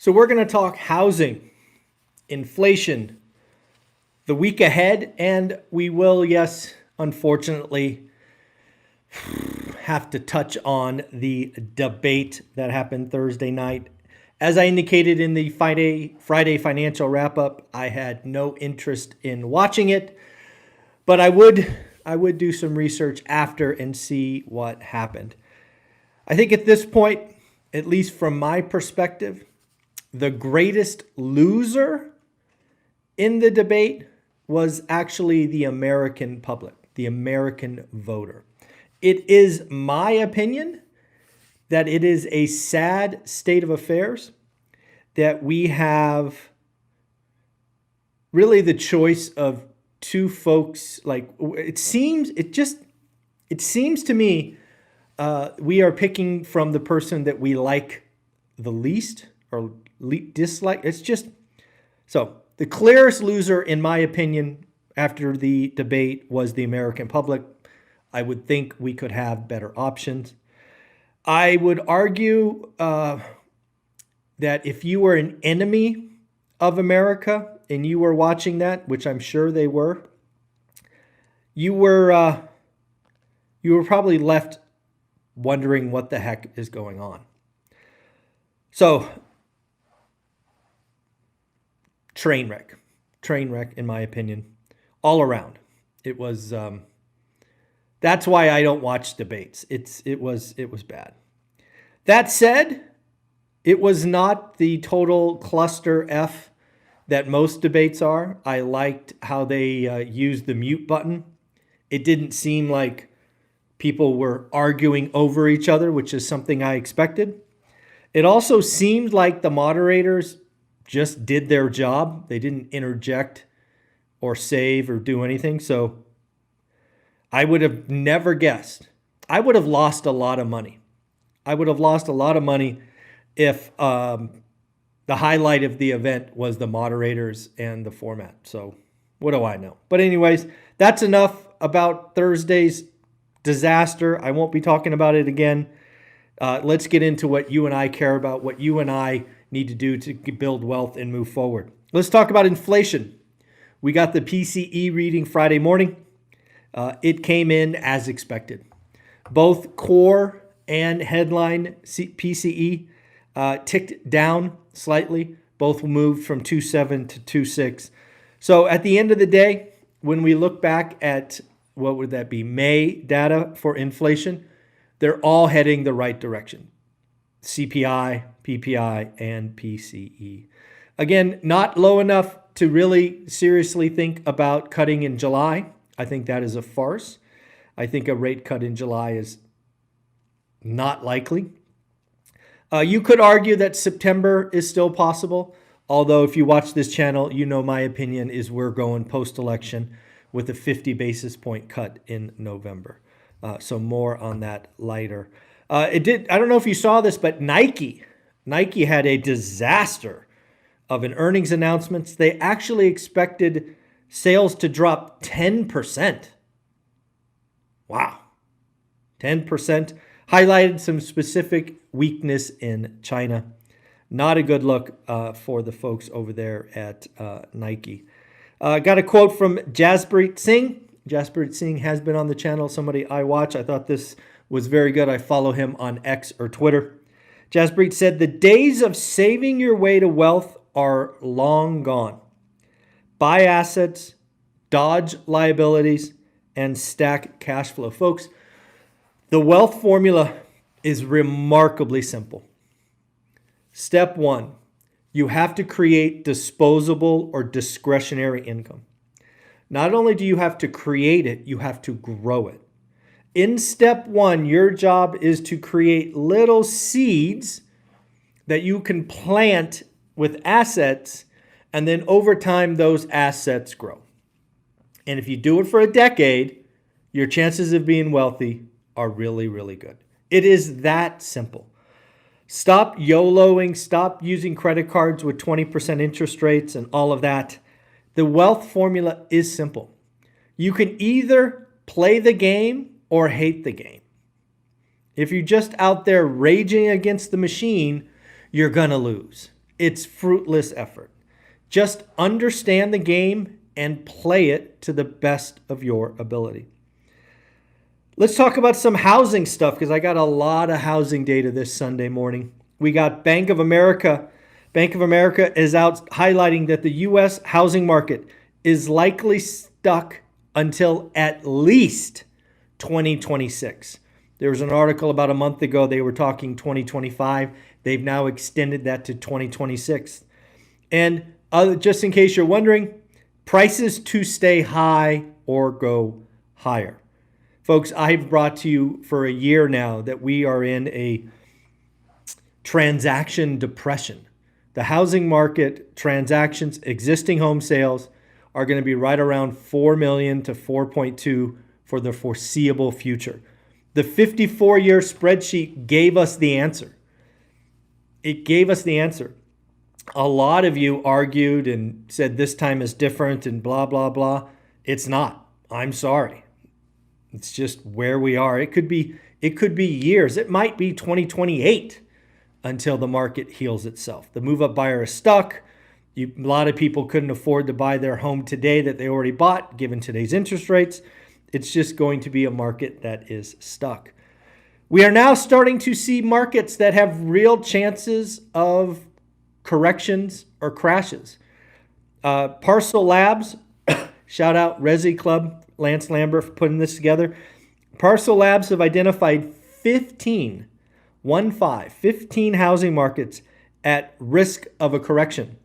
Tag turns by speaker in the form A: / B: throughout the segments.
A: So we're going to talk housing, inflation, the week ahead, and we will, yes, unfortunately, have to touch on the debate that happened Thursday night. As I indicated in the Friday financial wrap-up, I had no interest in watching it, but I would do some research after and see what happened. I think at this point, at least from my perspective, the greatest loser in the debate was actually the American public, the American voter. It is my opinion that it is a sad state of affairs that we have really the choice of two folks. Like it seems to me we are picking from the person that we like the least or dislike. It's just so the clearest loser, in my opinion, after the debate was the American public. I would think we could have better options. I would argue that if you were an enemy of America and you were watching that, which I'm sure they were, you were probably left wondering what the heck is going on. So, train wreck, in my opinion, all around. It was. That's why I don't watch debates. It was bad. That said, it was not the total cluster F that most debates are. I liked how they used the mute button. It didn't seem like people were arguing over each other, which is something I expected. It also seemed like the moderators just did their job. They didn't interject or save or do anything. So I would have never guessed. I would have lost a lot of money. If the highlight of the event was the moderators and the format. So what do I know? But anyways, that's enough about Thursday's disaster. I won't be talking about it again. Let's get into what you and I care about, what you and I need to do to build wealth and move forward. Let's talk about inflation. We got the PCE reading Friday morning. It came in as expected. Both core and headline PCE ticked down slightly. Both moved from 2.7 to 2.6. So at the end of the day, when we look back at, what would that be, May data for inflation, they're all heading the right direction. CPI, PPI, and PCE. Again, not low enough to really seriously think about cutting in July. I think that is a farce. I think a rate cut in July is not likely. You could argue that September is still possible, although if you watch this channel, you know my opinion is we're going post-election with a 50 basis point cut in November. So more on that later. I don't know if you saw this, but Nike had a disaster of an earnings announcement. They actually expected sales to drop 10%. Wow. 10%. Highlighted some specific weakness in China. Not a good look for the folks over there at Nike. Got a quote from Jaspreet Singh. Jaspreet Singh has been on the channel, somebody I watch. I thought this was very good. I follow him on X or Twitter. Jaspreet said, "The days of saving your way to wealth are long gone. Buy assets, dodge liabilities, and stack cash flow." Folks, the wealth formula is remarkably simple. Step one, you have to create disposable or discretionary income. Not only do you have to create it, you have to grow it. In step one, your job is to create little seeds that you can plant with assets, and then over time, those assets grow. And if you do it for a decade, your chances of being wealthy are really, really good. It is that simple. Stop YOLOing, stop using credit cards with 20% interest rates and all of that. The wealth formula is simple. You can either play the game or hate the game. If you're just out there raging against the machine, you're going to lose. it's fruitless effort. Just understand the game and play it to the best of your ability. Let's talk about some housing stuff because I got a lot of housing data this Sunday morning. We got Bank of America. Bank of America is out highlighting that the U.S. housing market is likely stuck until at least 2026. There was an article about a month ago. They were talking 2025. They've now extended that to 2026. And just in case you're wondering, prices to stay high or go higher. Folks, I've brought to you for a year now that we are in a transaction depression. The housing market transactions, existing home sales, are going to be right around 4 million to 4.2 for the foreseeable future. The 54-year spreadsheet gave us the answer. It gave us the answer. A lot of you argued and said this time is different and blah, blah, blah. It's not. I'm sorry. It's just where we are. It could be years. It might be 2028 until the market heals itself. The move-up buyer is stuck. A lot of people couldn't afford to buy their home today that they already bought, given today's interest rates. It's just going to be a market that is stuck. We are now starting to see markets that have real chances of corrections or crashes. Parcel Labs, shout out Resi Club, Lance Lambert for putting this together. Parcel Labs have identified 15 housing markets at risk of a correction.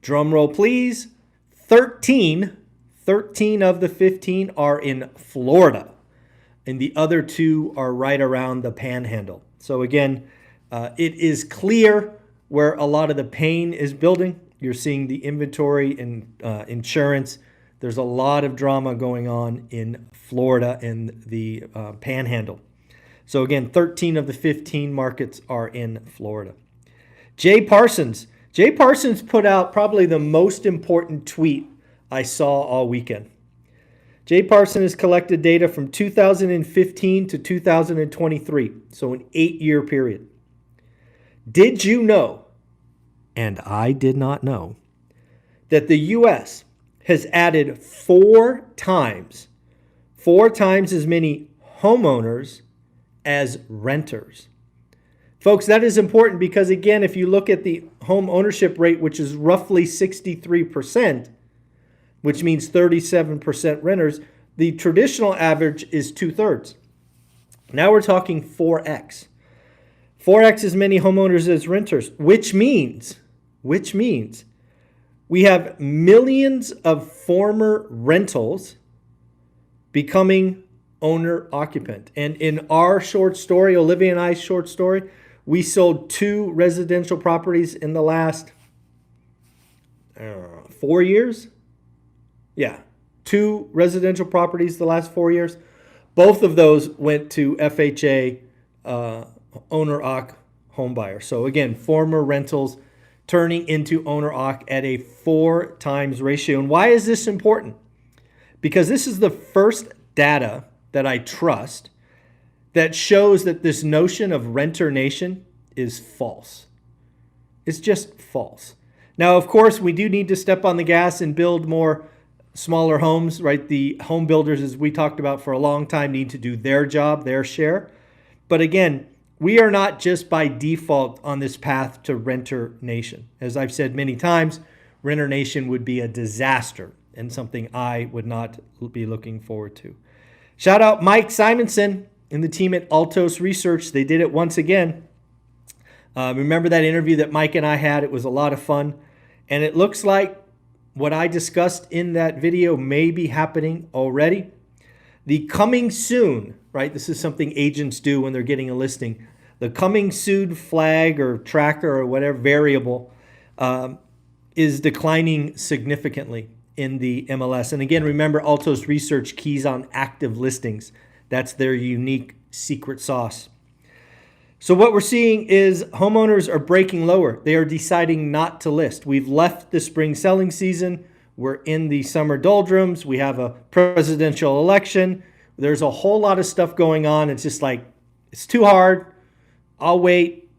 A: Drum roll, please. 13 of the 15 are in Florida, and the other 2 are right around the Panhandle. So again, it is clear where a lot of the pain is building. You're seeing the inventory and insurance. There's a lot of drama going on in Florida and the Panhandle. So again, 13 of the 15 markets are in Florida. Jay Parsons put out probably the most important tweet I saw all weekend. Jay Parsons has collected data from 2015 to 2023, so an 8-year period. Did you know, and I did not know, that the U.S. has added 4 times as many homeowners as renters? Folks, that is important because, again, if you look at the home ownership rate, which is roughly 63%, which means 37% renters, the traditional average is 2/3. Now we're talking 4x. 4x as many homeowners as renters, which means we have millions of former rentals becoming owner-occupant. And in our short story, Olivia and I's short story, we sold 2 residential properties in the last 4 years. Yeah, 2 residential properties the last 4 years. Both of those went to FHA owner-occ home buyer. So again, former rentals turning into owner-occ at a 4 times ratio. And why is this important? Because this is the first data that I trust that shows that this notion of renter nation is false. It's just false. Now, of course, we do need to step on the gas and build more smaller homes, right? The home builders, as we talked about for a long time, need to do their job, their share. But again, we are not just by default on this path to renter nation. As I've said many times, renter nation would be a disaster and something I would not be looking forward to. Shout out Mike Simonson and the team at Altos Research. They did it once again. Remember that interview that Mike and I had? It was a lot of fun. And it looks like what I discussed in that video may be happening already. The coming soon, right? This is something agents do when they're getting a listing. The coming soon flag or tracker or whatever variable is declining significantly in the MLS. And again, remember, Altos Research keys on active listings. That's their unique secret sauce. So what we're seeing is homeowners are breaking lower. They are deciding not to list. We've left the spring selling season. We're in the summer doldrums. We have a presidential election. There's a whole lot of stuff going on. It's just like, it's too hard. I'll wait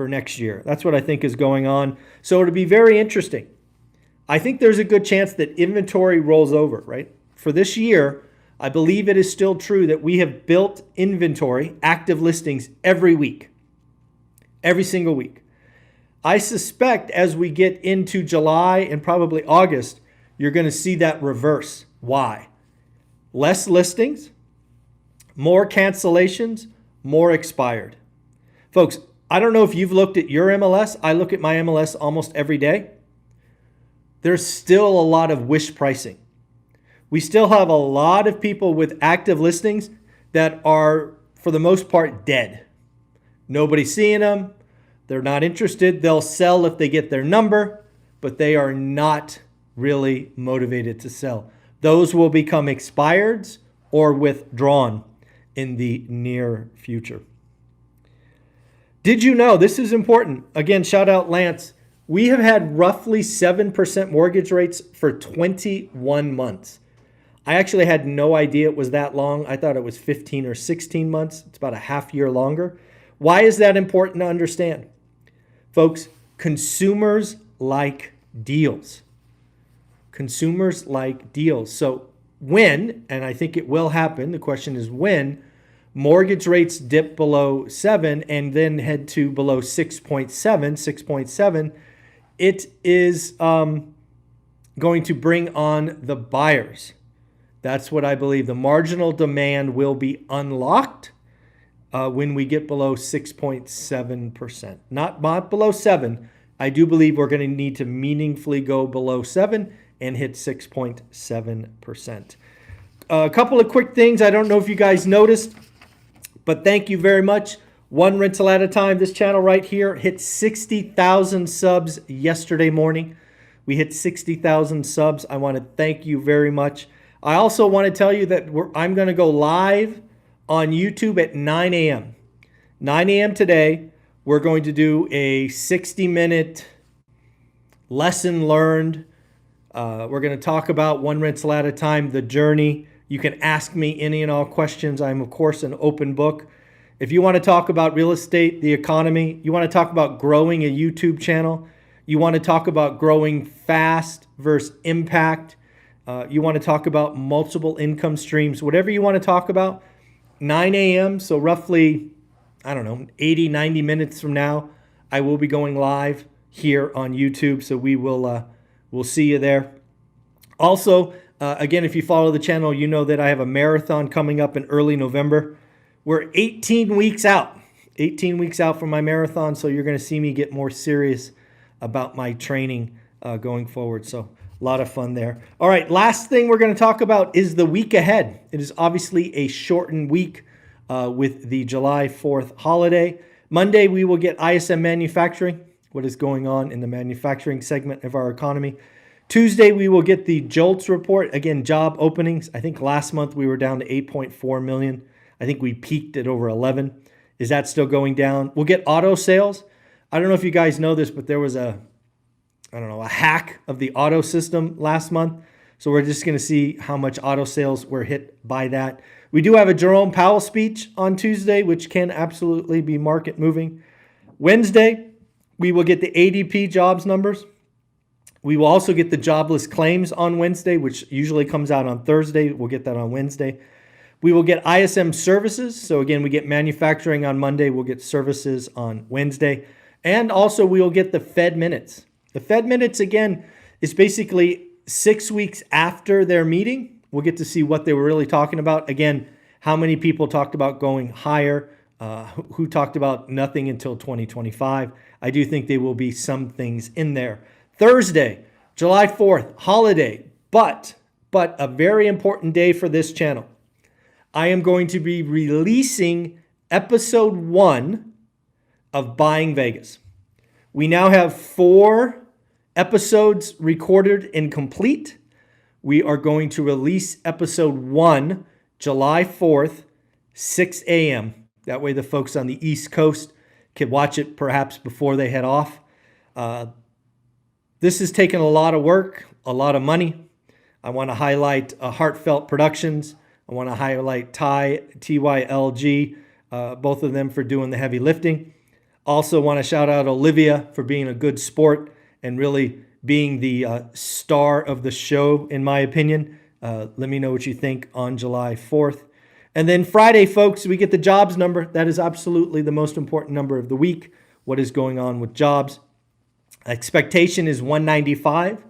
A: for next year. That's what I think is going on. So it'll be very interesting. I think there's a good chance that inventory rolls over, right? For this year, I believe it is still true that we have built inventory, active listings, every week, every single week. I suspect as we get into July and probably August, you're going to see that reverse. Why? Less listings, more cancellations, more expired. Folks, I don't know if you've looked at your MLS. I look at my MLS almost every day. There's still a lot of wish pricing. We still have a lot of people with active listings that are, for the most part, dead. Nobody's seeing them. They're not interested. They'll sell if they get their number, but they are not really motivated to sell. Those will become expireds or withdrawn in the near future. Did you know, this is important, again, shout out Lance, we have had roughly 7% mortgage rates for 21 months. I actually had no idea it was that long. I thought it was 15 or 16 months. It's about a half year longer. Why is that important to understand? Folks, consumers like deals. Consumers like deals. So when, and I think it will happen, the question is when, mortgage rates dip below 7 and then head to below 6.7, it is going to bring on the buyers. That's what I believe. The marginal demand will be unlocked when we get below 6.7%. Not below 7. I do believe we're going to need to meaningfully go below 7 and hit 6.7%. A couple of quick things. I don't know if you guys noticed, but thank you very much. One rental at a time. This channel right here hit 60,000 subs yesterday morning. We hit 60,000 subs. I want to thank you very much. I also want to tell you that I'm going to go live on YouTube at 9 a.m. 9 a.m. today. We're going to do a 60-minute lesson learned. We're going to talk about one rental at a time, the journey. You can ask me any and all questions. I'm, of course, an open book. If you want to talk about real estate, the economy, you want to talk about growing a YouTube channel, you want to talk about growing fast versus impact, you want to talk about multiple income streams, whatever you want to talk about, 9 a.m., so roughly, 80, 90 minutes from now, I will be going live here on YouTube, so we'll see you there. Also, again, if you follow the channel, you know that I have a marathon coming up in early November. We're 18 weeks out from my marathon, so you're going to see me get more serious about my training going forward. So a lot of fun there. All right, last thing we're going to talk about is the week ahead. It is obviously a shortened week with the July 4th holiday. Monday, we will get ISM manufacturing, what is going on in the manufacturing segment of our economy. Tuesday, we will get the JOLTS report. Again, job openings. I think last month we were down to 8.4 million. I think we peaked at over 11. Is that still going down? We'll get auto sales. I don't know if you guys know this, but there was a hack of the auto system last month. So we're just going to see how much auto sales were hit by that. We do have a Jerome Powell speech on Tuesday, which can absolutely be market moving. Wednesday, we will get the ADP jobs numbers. We will also get the jobless claims on Wednesday, which usually comes out on Thursday. We'll get that on Wednesday. We will get ISM services. So again, we get manufacturing on Monday. We'll get services on Wednesday. And also we will get the Fed minutes. The Fed minutes, again, is basically 6 weeks after their meeting. We'll get to see what they were really talking about. Again, how many people talked about going higher, who talked about nothing until 2025. I do think there will be some things in there. Thursday, July 4th, holiday, but a very important day for this channel. I am going to be releasing episode 1 of Buying Vegas. We now have 4 episodes recorded and complete. We are going to release episode 1 July 4th, 6 a.m. That way the folks on the East Coast can watch it perhaps before they head off. This has taken a lot of work, a lot of money. I want to highlight Heartfelt Productions. I want to highlight TYLG, both of them for doing the heavy lifting. Also want to shout out Olivia for being a good sport and really being the star of the show, in my opinion. Let me know what you think on July 4th. And then Friday, folks, we get the jobs number. That is absolutely the most important number of the week. What is going on with jobs? Expectation is 195.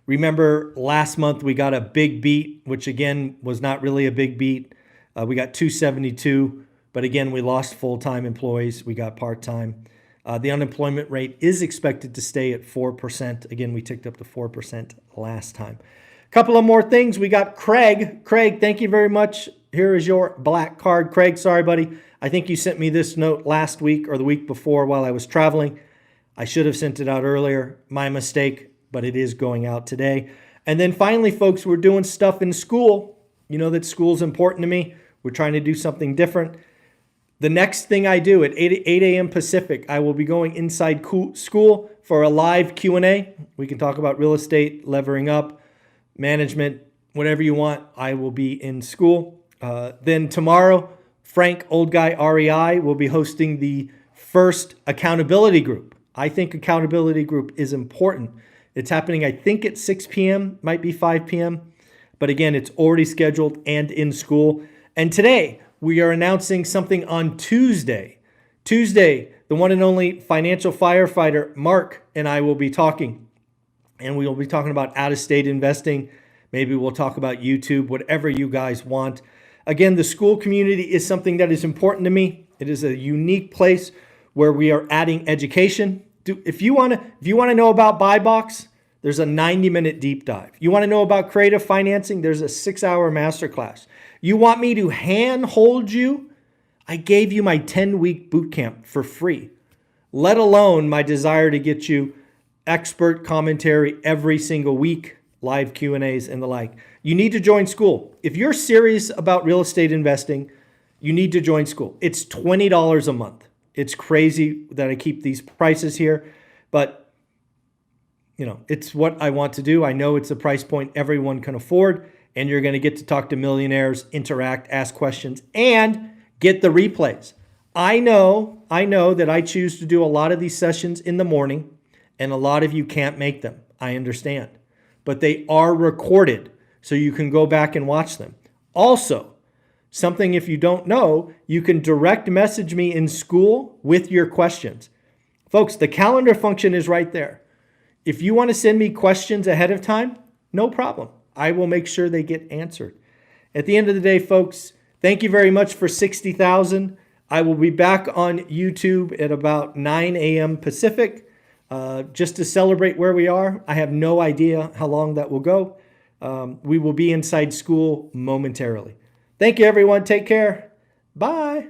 A: Remember, last month we got a big beat, which again was not really a big beat. We got 272, but again, we lost full-time employees. We got part-time. The unemployment rate is expected to stay at 4%. Again, we ticked up to 4% last time. A couple of more things. We got Craig. Craig, thank you very much. Here is your black card. Craig, sorry, buddy. I think you sent me this note last week or the week before while I was traveling. I should have sent it out earlier. My mistake, but it is going out today. And then finally, folks, we're doing stuff in school. You know that school's important to me. We're trying to do something different. The next thing I do at 8 a.m. Pacific, I will be going inside school for a live Q&A. We can talk about real estate, levering up, management, whatever you want. I will be in school. Then tomorrow, Frank, Old Guy REI, will be hosting the first accountability group. I think accountability group is important. It's happening, I think, at 6 p.m., might be 5 p.m. But again, it's already scheduled and in school. And today, we are announcing something on Tuesday. Tuesday, the one and only financial firefighter, Mark, and I will be talking. And we will be talking about out-of-state investing. Maybe we'll talk about YouTube, whatever you guys want. Again, the school community is something that is important to me. It is a unique place where we are adding education. If you want to know about Buy Box, there's a 90-minute deep dive. You want to know about creative financing? There's a 6-hour masterclass. You want me to hand-hold you? I gave you my 10-week boot camp for free, let alone my desire to get you expert commentary every single week, live Q&As and the like. You need to join school. If you're serious about real estate investing, you need to join school. It's $20 a month. It's crazy that I keep these prices here, but you know, it's what I want to do. I know it's a price point everyone can afford, and you're going to get to talk to millionaires, interact, ask questions, and get the replays. I know that I choose to do a lot of these sessions in the morning, and a lot of you can't make them. I understand. But they are recorded, so you can go back and watch them. Also, something if you don't know, you can direct message me in school with your questions. Folks, the calendar function is right there. If you want to send me questions ahead of time, no problem. I will make sure they get answered. At the end of the day, folks, thank you very much for 60,000. I will be back on YouTube at about 9 a.m. Pacific just to celebrate where we are. I have no idea how long that will go. We will be inside school momentarily. Thank you, everyone. Take care. Bye.